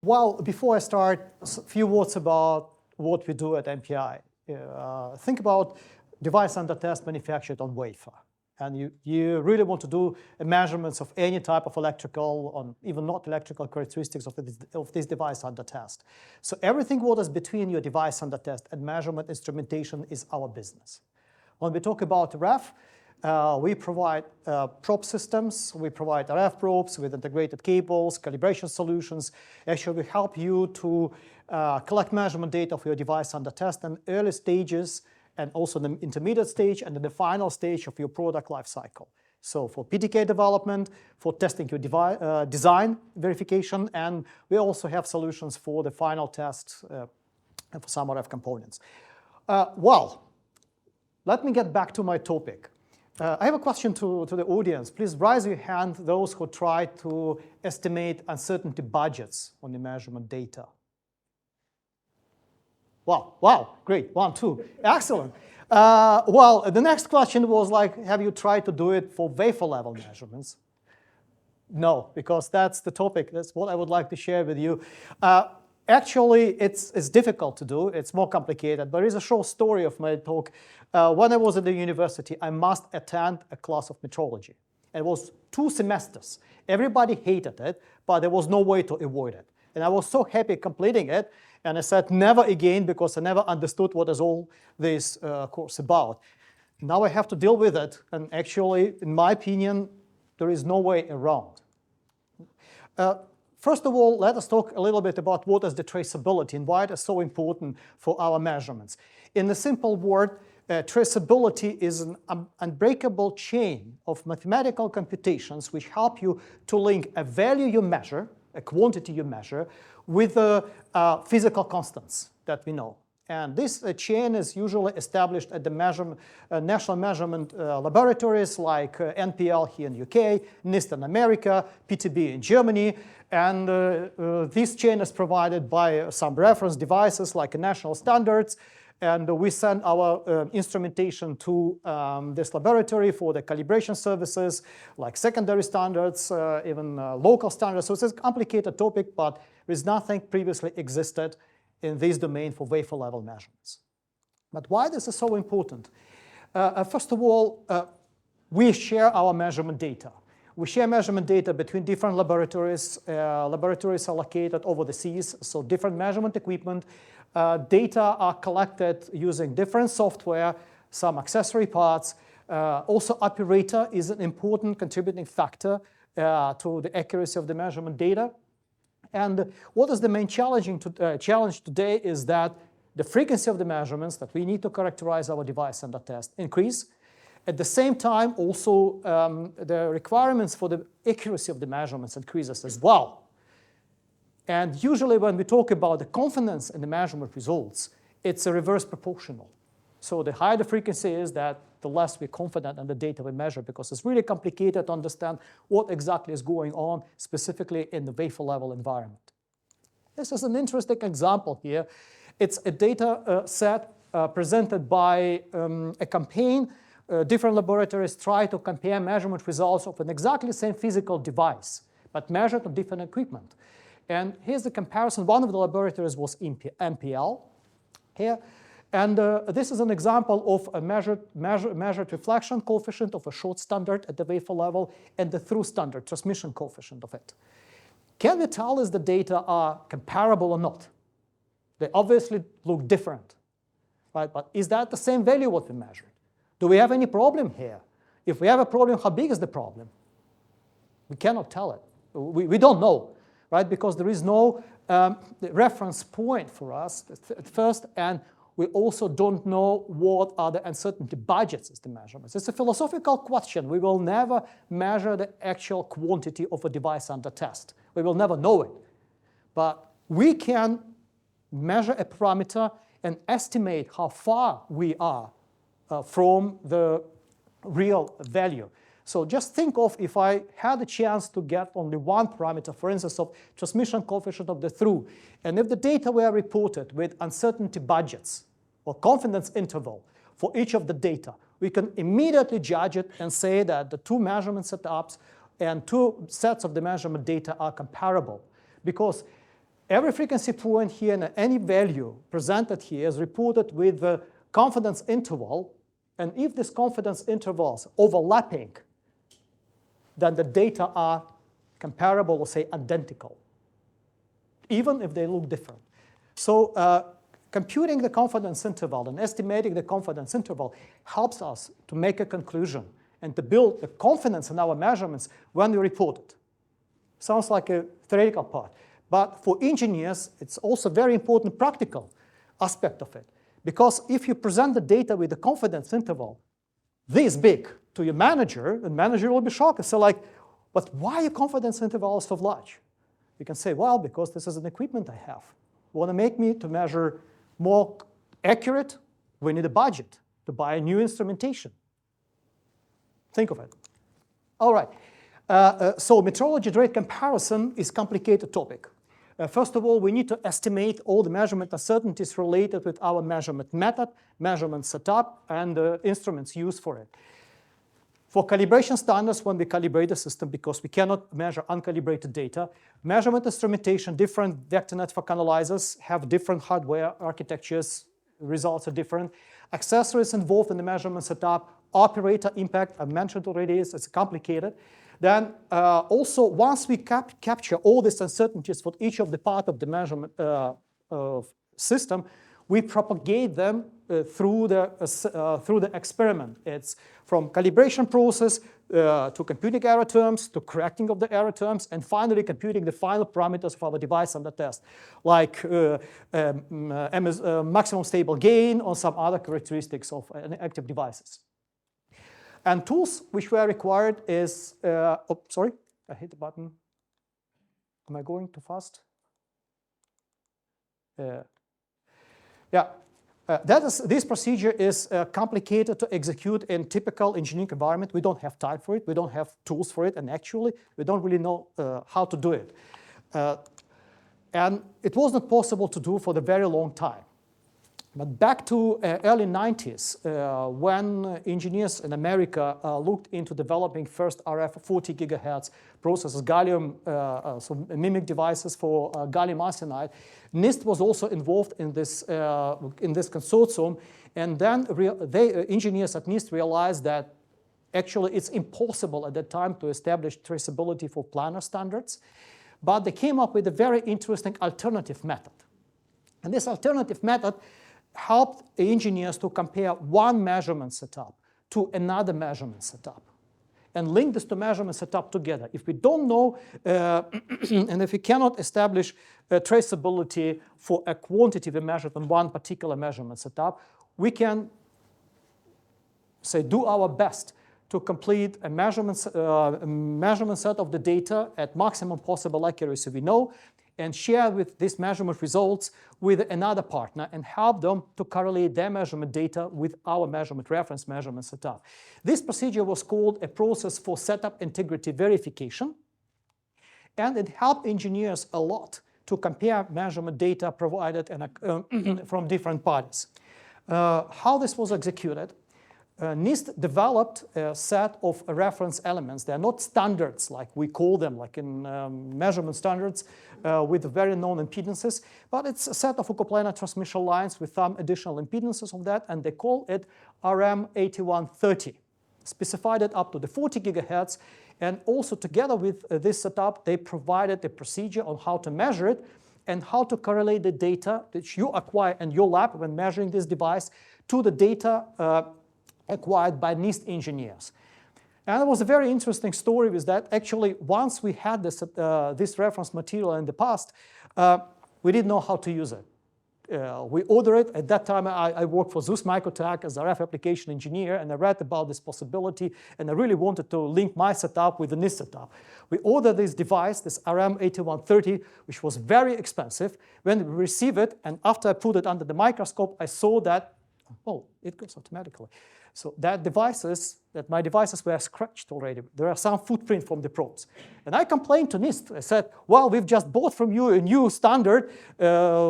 Well, before I start, a few words about what we do at MPI. Think about device under test manufactured on wafer. And you really want to do measurements of any type of electrical, or even not electrical characteristics of this device under test. So everything what is between your device under test and measurement instrumentation is our business. When we talk about RF, we provide probe systems, we provide RF probes with integrated cables, calibration solutions. Actually, we help you to collect measurement data for your device under test in early stages, and also the intermediate stage and the final stage of your product life cycle. So for PDK development, for testing your design verification, and we also have solutions for the final test and for some RF components. Well, let me get back to my topic. I have a question to the audience. Please raise your hand, those who try to estimate uncertainty budgets on the measurement data. Wow, great, 1, 2, excellent. Well, the next question was like, have you tried to do it for wafer level measurements? No, because that's the topic. That's what I would like to share with you. Actually, it's difficult to do. It's more complicated. There is a short story of my talk. When I was at the university, I must attend a class of metrology. It was 2 semesters. Everybody hated it, but there was no way to avoid it. And I was so happy completing it. And I said, never again, because I never understood what is all this course about. Now I have to deal with it. And actually, in my opinion, there is no way around. First of all, let us talk a little bit about what is the traceability and why it is so important for our measurements. In a simple word, traceability is an unbreakable chain of mathematical computations which help you to link a value you measure, a quantity you measure, with the physical constants that we know. And this chain is usually established at the national measurement laboratories like NPL here in the UK, NIST in America, PTB in Germany. And this chain is provided by some reference devices like national standards. And we send our instrumentation to this laboratory for the calibration services, like secondary standards, even local standards. So it's a complicated topic, but there's nothing previously existed in this domain for wafer level measurements. But why this is so important? First of all, we share our measurement data. We share measurement data between different laboratories. Laboratories are located over the seas, so different measurement equipment. Data are collected using different software, some accessory parts. Also, operator is an important contributing factor to the accuracy of the measurement data. And what is the main challenge today is that the frequency of the measurements that we need to characterize our device under test increase. At the same time, also, the requirements for the accuracy of the measurements increases as well. And usually when we talk about the confidence in the measurement results, it's a reverse proportional. So the higher the frequency is, that the less we're confident in the data we measure, because it's really complicated to understand what exactly is going on specifically in the wafer level environment. This is an interesting example here. It's a data set presented by a campaign. Different laboratories try to compare measurement results of an exactly same physical device, but measured on different equipment. And here's the comparison. One of the laboratories was MPL here. And this is an example of a measured reflection coefficient of a short standard at the wafer level and the through standard transmission coefficient of it. Can we tell if the data are comparable or not? They obviously look different, right? But is that the same value what we measured? Do we have any problem here? If we have a problem, how big is the problem? We cannot tell it. We don't know. Right? Because there is no reference point for us at first, and we also don't know what are the uncertainty budgets as the measurements. It's a philosophical question. We will never measure the actual quantity of a device under test. We will never know it. But we can measure a parameter and estimate how far we are from the real value. So just think of if I had a chance to get only one parameter, for instance, of transmission coefficient of the through, and if the data were reported with uncertainty budgets or confidence interval for each of the data, we can immediately judge it and say that the 2 measurement setups and 2 sets of the measurement data are comparable. Because Every frequency point here and any value presented here is reported with the confidence interval. And if this confidence interval is overlapping, then the data are comparable or say identical, even if they look different. So computing the confidence interval and estimating the confidence interval helps us to make a conclusion and to build the confidence in our measurements when we report it. Sounds like a theoretical part. But for engineers, it's also a very important practical aspect of it. Because if you present the data with the confidence interval this big to your manager, the manager will be shocked and say like, but why your confidence interval is so large? You can say, well, because this is an equipment I have. You want to make me to measure more accurate? We need a budget to buy a new instrumentation. Think of it. All right. So metrology rate comparison is a complicated topic. First of all, we need to estimate all the measurement uncertainties related with our measurement method, measurement setup, and the instruments used for it. For calibration standards, when we calibrate the system, because we cannot measure uncalibrated data, measurement instrumentation, different vector network analyzers have different hardware architectures, results are different. Accessories involved in the measurement setup, operator impact, I mentioned already, it's complicated. Then also, once we capture all these uncertainties for each of the part of the measurement system, we propagate them through the experiment. It's from calibration process to computing error terms, to correcting of the error terms, and finally computing the final parameters of our device under test, like maximum stable gain or some other characteristics of active devices. And tools which were required is, oh, sorry, I hit the button. Am I going too fast? This procedure is complicated to execute in typical engineering environment. We don't have time for it. We don't have tools for it. And actually, we don't really know how to do it. And it was not possible to do for a very long time. But back to early 90s, when engineers in America looked into developing first RF 40 gigahertz processors, gallium, so mimic devices for gallium arsenide, NIST was also involved in this consortium. And then engineers at NIST realized that actually it's impossible at that time to establish traceability for planar standards. But they came up with a very interesting alternative method. And this alternative method helped engineers to compare one measurement setup to another measurement setup and link this to measurement setup together. If we don't know, and if we cannot establish traceability for a quantity we measured on one particular measurement setup, we can say do our best to complete a measurement set of the data at maximum possible accuracy we know, and share with these measurement results with another partner and help them to correlate their measurement data with our measurement reference measurement setup. This procedure was called a process for setup integrity verification, and it helped engineers a lot to compare measurement data provided from different parties. How this was executed? NIST developed a set of reference elements. They are not standards like we call them, like in measurement standards with very known impedances, but it's a set of coplanar transmission lines with some additional impedances of that, and they call it RM8130. Specified it up to the 40 gigahertz, and also together with this setup, they provided a procedure on how to measure it and how to correlate the data that you acquire in your lab when measuring this device to the data acquired by NIST engineers. And it was a very interesting story with that. Actually, once we had this reference material in the past, we didn't know how to use it. We ordered it. At that time, I worked for Zeus Microtech as a RF application engineer, and I read about this possibility, and I really wanted to link my setup with the NIST setup. We ordered this device, this RM8130, which was very expensive. When we received it, and after I put it under the microscope, I saw that, oh, it goes automatically. So my devices were scratched already. There are some footprints from the probes. And I complained to NIST. I said, well, we've just bought from you a new standard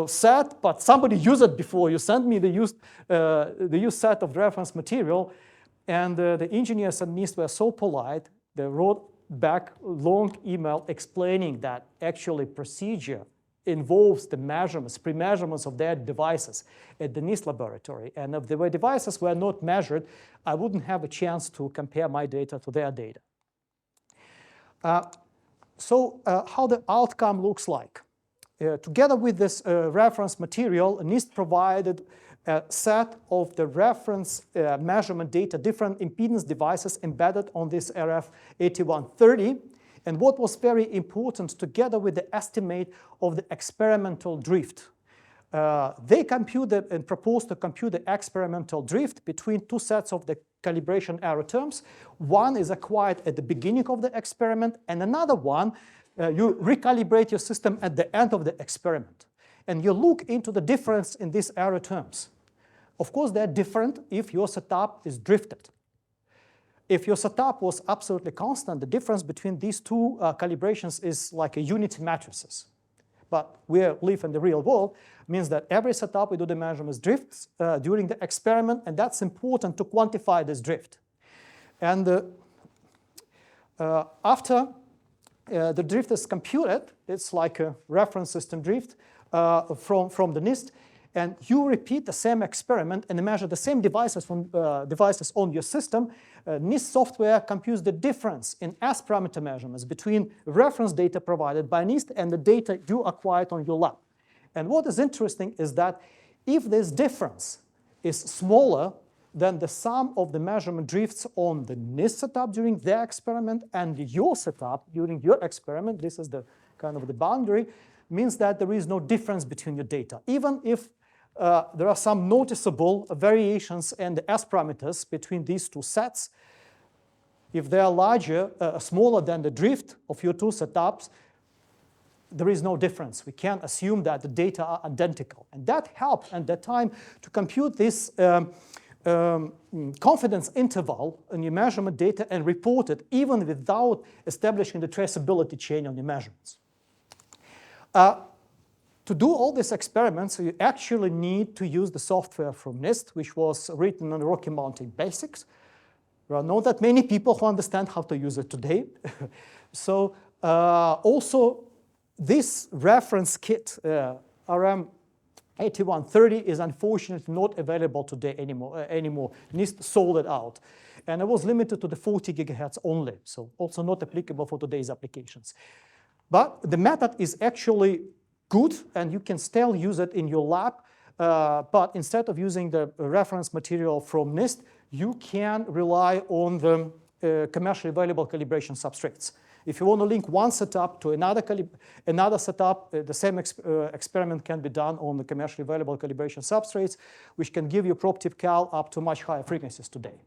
set, but somebody used it before. You sent me the used set of reference material. And the engineers at NIST were so polite, they wrote back a long email explaining that actually procedure involves the measurements, pre-measurements of their devices at the NIST laboratory. And if the devices were not measured, I wouldn't have a chance to compare my data to their data. So how the outcome looks like. Together with this reference material, NIST provided a set of the reference measurement data, different impedance devices embedded on this RF8130. And what was very important, together with the estimate of the experimental drift. They computed and proposed to compute the experimental drift between two sets of the calibration error terms. One is acquired at the beginning of the experiment, and another one, you recalibrate your system at the end of the experiment. And you look into the difference in these error terms. Of course, they're different if your setup is drifted. If your setup was absolutely constant, the difference between these two calibrations is like a unity matrices. But we live in the real world, means that every setup we do the measurements drifts during the experiment, and that's important to quantify this drift. And after the drift is computed, it's like a reference system drift from the NIST, and you repeat the same experiment and measure the same devices from devices on your system. NIST software computes the difference in S-parameter measurements between reference data provided by NIST and the data you acquired on your lab. And what is interesting is that if this difference is smaller than the sum of the measurement drifts on the NIST setup during their experiment and your setup during your experiment, this is the kind of the boundary, means that there is no difference between your data. Even if there are some noticeable variations in the S-parameters between these two sets, if they are larger, smaller than the drift of your two setups, there is no difference. We can't assume that the data are identical. And that helped at that time to compute this confidence interval in your measurement data and report it even without establishing the traceability chain on your measurements. To do all these experiments, you actually need to use the software from NIST, which was written on Rocky Mountain Basics. There are not that many people who understand how to use it today. So also, this reference kit, RM8130, is unfortunately not available today anymore. NIST sold it out. And it was limited to the 40 gigahertz only, so also not applicable for today's applications. But the method is actually good, and you can still use it in your lab. But instead of using the reference material from NIST, you can rely on the commercially available calibration substrates. If you want to link one setup to another setup, the same experiment can be done on the commercially available calibration substrates, which can give you probative cal up to much higher frequencies today.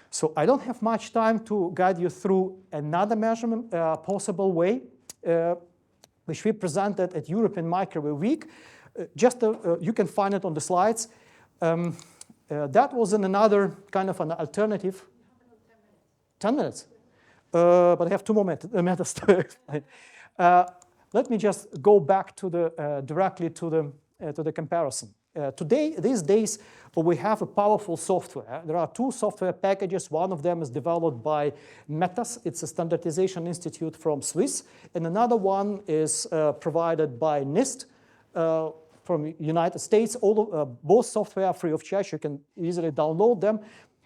So I don't have much time to guide you through another measurement possible way, which we presented at European Microwave Week. You can find it on the slides. That was in another kind of an alternative. 10 minutes. But I have 2 more matters to explain. Let me just go back to directly to the comparison. These days, we have a powerful software. There are 2 software packages. One of them is developed by METAS. It's a standardization institute from Swiss. And another one is provided by NIST from United States. Both software are free of charge. You can easily download them.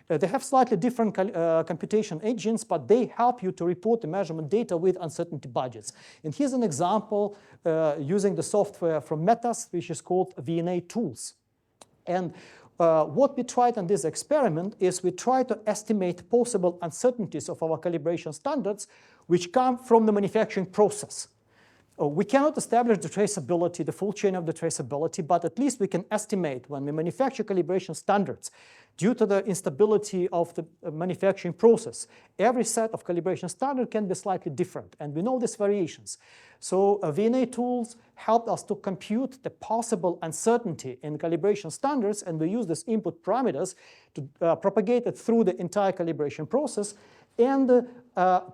They have slightly different computation engines, but they help you to report the measurement data with uncertainty budgets. And here's an example using the software from METAS, which is called VNA tools. And what we tried in this experiment is we tried to estimate possible uncertainties of our calibration standards, which come from the manufacturing process. We cannot establish the traceability, the full chain of the traceability, but at least we can estimate when we manufacture calibration standards. Due to the instability of the manufacturing process, every set of calibration standard can be slightly different, and we know these variations. So VNA tools helped us to compute the possible uncertainty in calibration standards, and we use these input parameters to propagate it through the entire calibration process and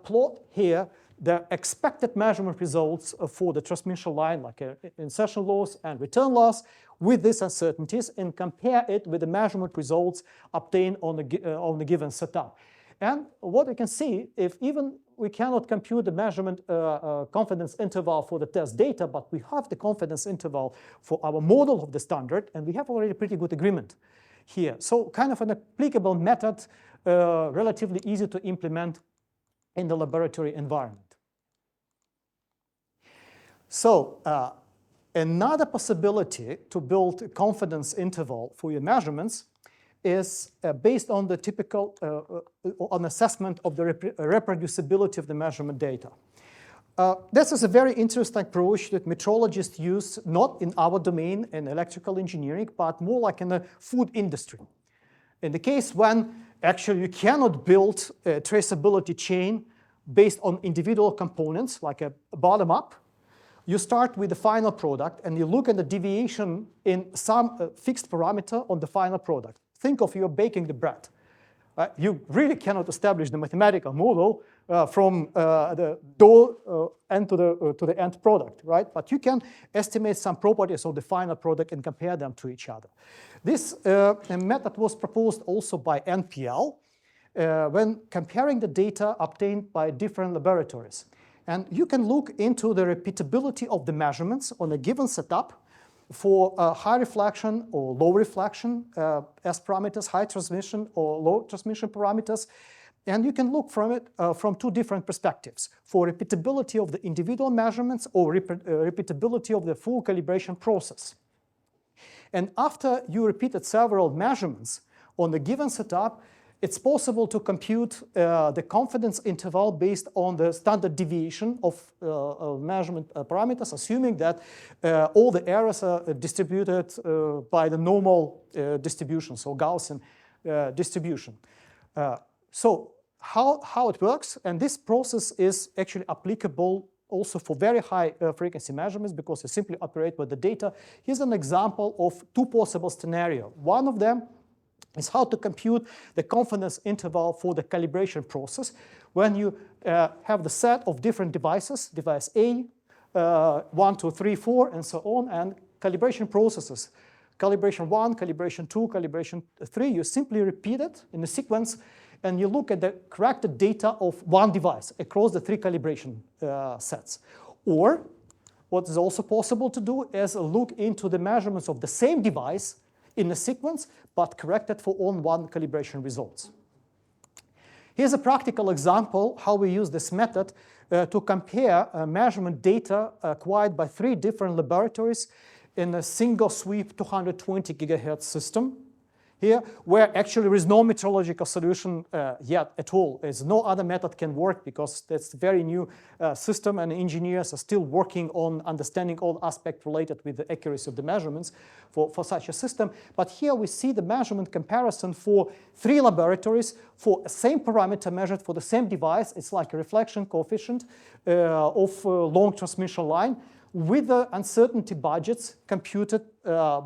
plot here the expected measurement results for the transmission line, like insertion loss and return loss, with these uncertainties and compare it with the measurement results obtained on the given setup. And what you can see, if even we cannot compute the measurement confidence interval for the test data, but we have the confidence interval for our model of the standard, and we have already pretty good agreement here. So kind of an applicable method, relatively easy to implement in the laboratory environment. So another possibility to build a confidence interval for your measurements is based on the typical on assessment of the reproducibility of the measurement data. This is a very interesting approach that metrologists use, not in our domain in electrical engineering, but more like in the food industry. In the case when actually you cannot build a traceability chain based on individual components, like a bottom-up, you start with the final product and you look at the deviation in some fixed parameter on the final product. Think of you baking the bread. You really cannot establish the mathematical model from the dough end to the end product, right? But you can estimate some properties of the final product and compare them to each other. This method was proposed also by NPL when comparing the data obtained by different laboratories. And you can look into the repeatability of the measurements on a given setup for high reflection or low reflection S-parameters, high transmission or low transmission parameters. And you can look from it from two different perspectives, for repeatability of the individual measurements or repeatability of the full calibration process. And after you repeated several measurements on the given setup, it's possible to compute the confidence interval based on the standard deviation of measurement parameters, assuming that all the errors are distributed by the normal distribution, so Gaussian distribution. So how it works, and this process is actually applicable also for very high frequency measurements because you simply operate with the data. Here's an example of two possible scenarios. One of them is how to compute the confidence interval for the calibration process when you have the set of different devices, device A, 1, 2, 3, 4, and so on, and calibration processes. Calibration 1, calibration 2, calibration 3, you simply repeat it in a sequence, and you look at the corrected data of one device across the three calibration sets. Or what is also possible to do is look into the measurements of the same device in a sequence, but corrected for only one calibration results. Here's a practical example how we use this method to compare measurement data acquired by 3 different laboratories in a single sweep 220 gigahertz system. Here, where actually there is no metrological solution yet at all. There's no other method can work because that's a very new system, and engineers are still working on understanding all aspects related with the accuracy of the measurements for such a system. But here we see the measurement comparison for 3 laboratories for the same parameter measured for the same device. It's like a reflection coefficient of long transmission line, with the uncertainty budgets computed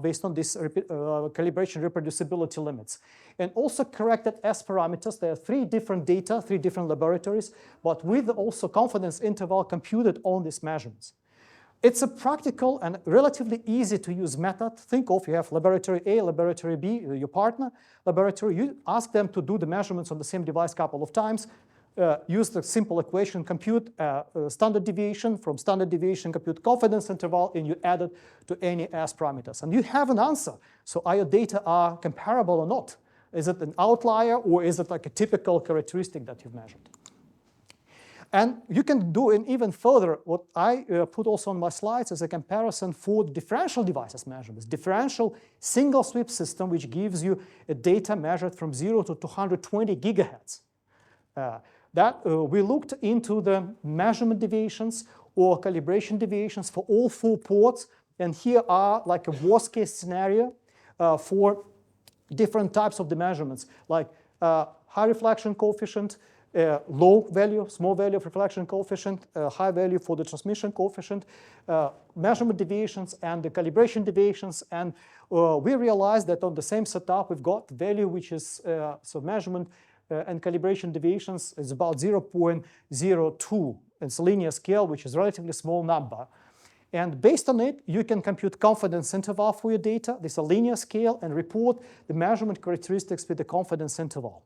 based on this calibration reproducibility limits. And also corrected S-parameters. There are 3 different data, 3 different laboratories, but with also confidence interval computed on these measurements. It's a practical and relatively easy to use method. Think of you have laboratory A, laboratory B, your partner laboratory. You ask them to do the measurements on the same device a couple of times. Use the simple equation, compute standard deviation, from standard deviation compute confidence interval, and you add it to any S-parameters. And you have an answer. So are your data are comparable or not? Is it an outlier or is it like a typical characteristic that you've measured? And you can do it even further. What I put also on my slides is a comparison for differential devices measurements. Differential single sweep system, which gives you a data measured from 0 to 220 gigahertz. We looked into the measurement deviations or calibration deviations for all 4 ports, and here are like a worst case scenario for different types of the measurements, like high reflection coefficient, low value, small value of reflection coefficient, high value for the transmission coefficient, measurement deviations and the calibration deviations. And we realized that on the same setup we've got value which is so measurement and calibration deviations is about 0.02. It's a linear scale, which is a relatively small number. And based on it, you can compute confidence interval for your data. This is a linear scale, and report the measurement characteristics with the confidence interval.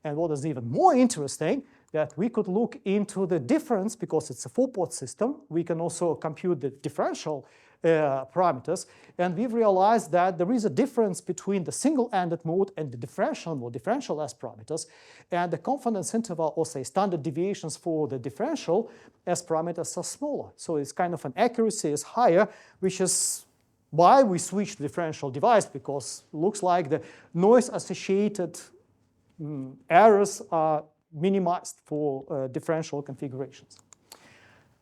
And what is even more interesting, that we could look into the difference, because it's a 4-port system. We can also compute the differential parameters, and we've realized that there is a difference between the single-ended mode and the differential mode, differential S-parameters, and the confidence interval, or say standard deviations for the differential S-parameters, are smaller. So it's kind of an accuracy is higher, which is why we switched the differential device, because it looks like the noise-associated errors are minimized for differential configurations.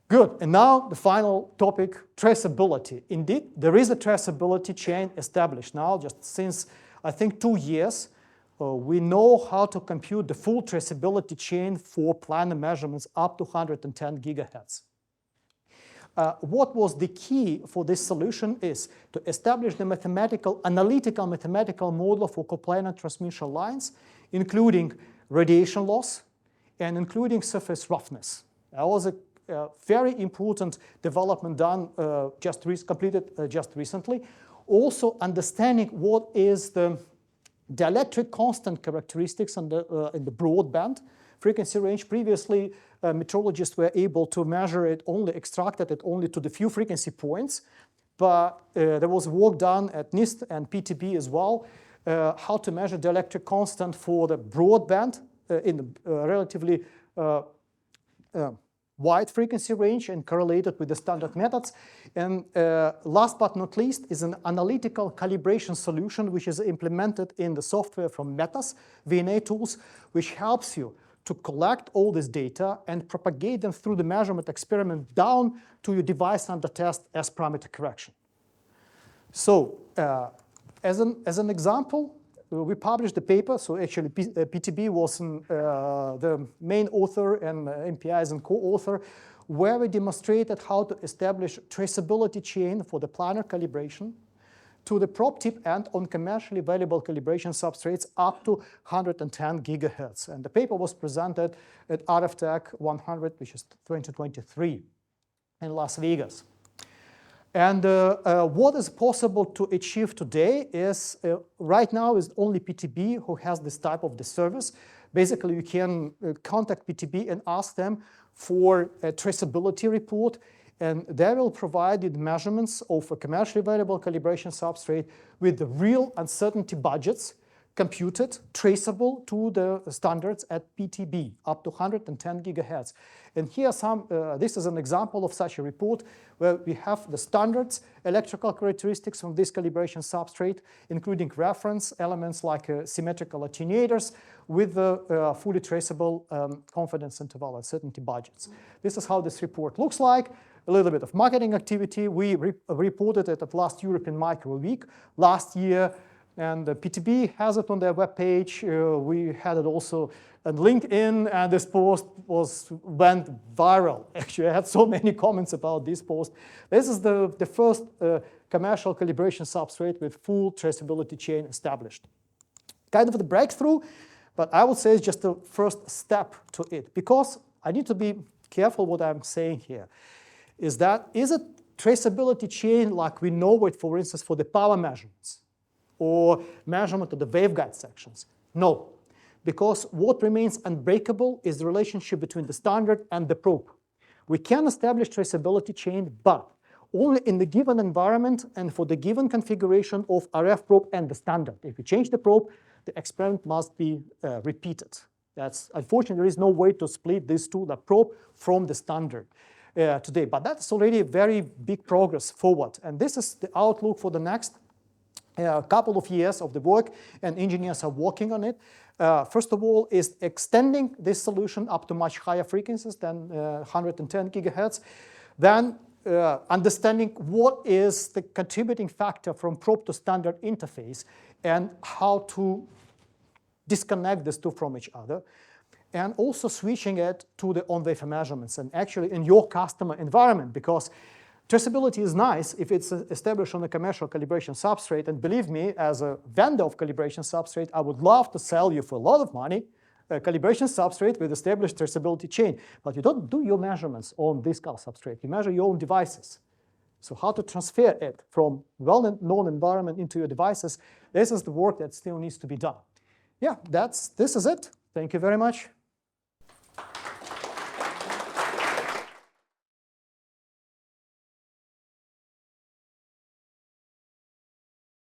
Good, and now the final topic, traceability. Indeed, there is a traceability chain established now, just since, I think, 2 years. We know how to compute the full traceability chain for planar measurements up to 110 gigahertz. What was the key for this solution is to establish the analytical mathematical model for coplanar transmission lines, including radiation loss and including surface roughness. That was a very important development done, completed just recently. Also understanding what is the dielectric constant characteristics in the broadband frequency range. Previously, metrologists were able to measure it only, extracted it only to the few frequency points, but there was work done at NIST and PTB as well, how to measure dielectric constant for the broadband in the relatively wide frequency range and correlated with the standard methods. And last but not least is an analytical calibration solution, which is implemented in the software from Metas VNA tools, which helps you to collect all this data and propagate them through the measurement experiment down to your device under test S-parameter correction. So as an example, we published the paper. So actually, PTB was the main author and MPI is a co-author, where we demonstrated how to establish traceability chain for the planar calibration to the probe tip and on commercially available calibration substrates up to 110 gigahertz. And the paper was presented at RFTech 100, which is 2023 in Las Vegas. And what is possible to achieve today is, right now is only PTB who has this type of the service. Basically, you can contact PTB and ask them for a traceability report, and they will provide you the measurements of a commercially available calibration substrate with the real uncertainty budgets computed, traceable to the standards at PTB, up to 110 gigahertz. And here this is an example of such a report where we have the standards electrical characteristics from this calibration substrate, including reference elements like symmetrical attenuators with the fully traceable confidence interval uncertainty budgets. This is how this report looks like. A little bit of marketing activity. We reported it at last European Micro Week last year, and the PTB has it on their webpage. We had it also on LinkedIn, and this post went viral. Actually, I had so many comments about this post. This is the first commercial calibration substrate with full traceability chain established. Kind of the breakthrough, but I would say it's just the first step to it, because I need to be careful what I'm saying here. Is a traceability chain like we know it, for instance, for the power measurements or measurement of the waveguide sections? No, because what remains unbreakable is the relationship between the standard and the probe. We can establish traceability chain, but only in the given environment and for the given configuration of RF probe and the standard. If you change the probe, the experiment must be repeated. Unfortunately, there is no way to split these two, the probe from the standard. Today, but that's already a very big progress forward. And this is the outlook for the next couple of years of the work, and engineers are working on it. First of all, is extending this solution up to much higher frequencies than 110 gigahertz. Then understanding what is the contributing factor from probe to standard interface and how to disconnect these two from each other. And also switching it to the on-wafer measurements and actually in your customer environment, because traceability is nice if it's established on a commercial calibration substrate. And believe me, as a vendor of calibration substrate, I would love to sell you for a lot of money a calibration substrate with established traceability chain. But you don't do your measurements on this cal substrate. You measure your own devices. So how to transfer it from well-known environment into your devices, this is the work that still needs to be done. Yeah, this is it. Thank you very much.